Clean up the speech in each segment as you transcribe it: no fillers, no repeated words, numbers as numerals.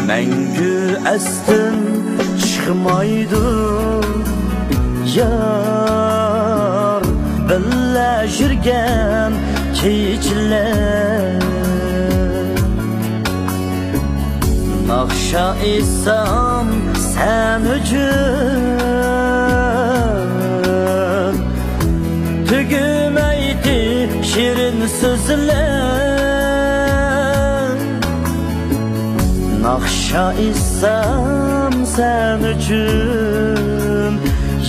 Məngü əstin çıxmaydı yar, birləşirgən keçilər. Naxşa isam sən üçün, tügüməydi şirin sözlər. Naxşa isam sən üçün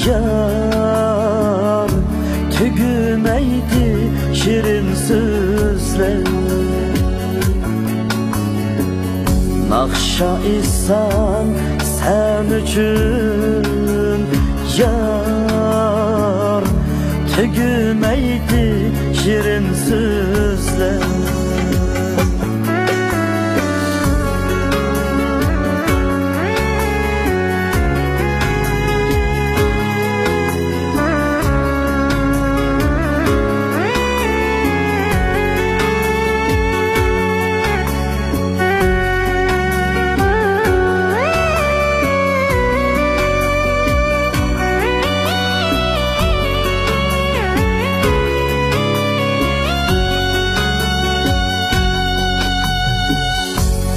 yar, tügüməydi şirin sözlər. Naxşa isam sən üçün yar, tügüməydi şirin sözlər.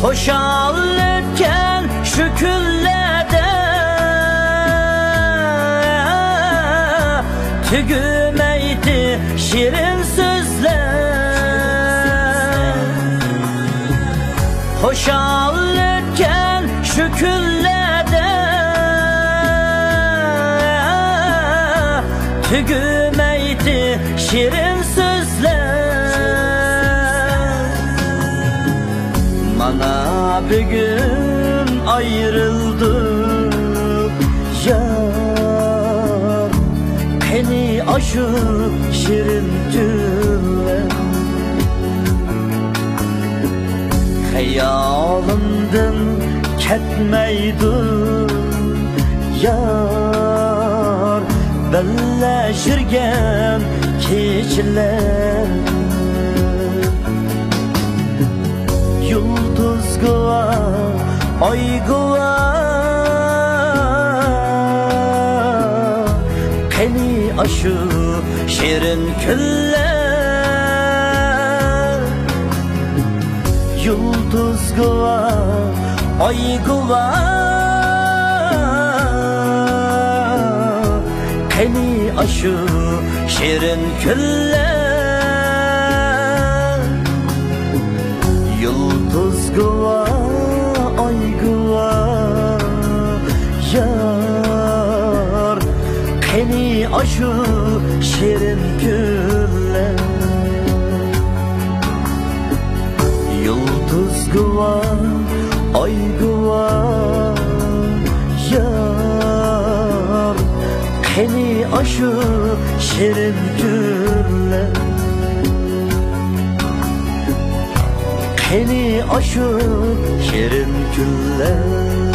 Xoşal etken şu küllerde, tügümeydi şirin sözler. Xoşal etken şu küllerde, tügümeydi şirin sözler. Mana bugün ayrıldık yar, beni aşıp şirin günler. Hayalımdan ketmeydi yar, birleşirgen keçiler. Yıldız guva, ay guva, beni aşıp şirin küller. Yıldız guva, ay guva, beni aşıp şirin küller. Yıldız guva, ay guva yar, beni aşıp şirin küller. Yıldız guva, ay guva yar, beni aşıp şirin küller. Beni aşıp şirin küller.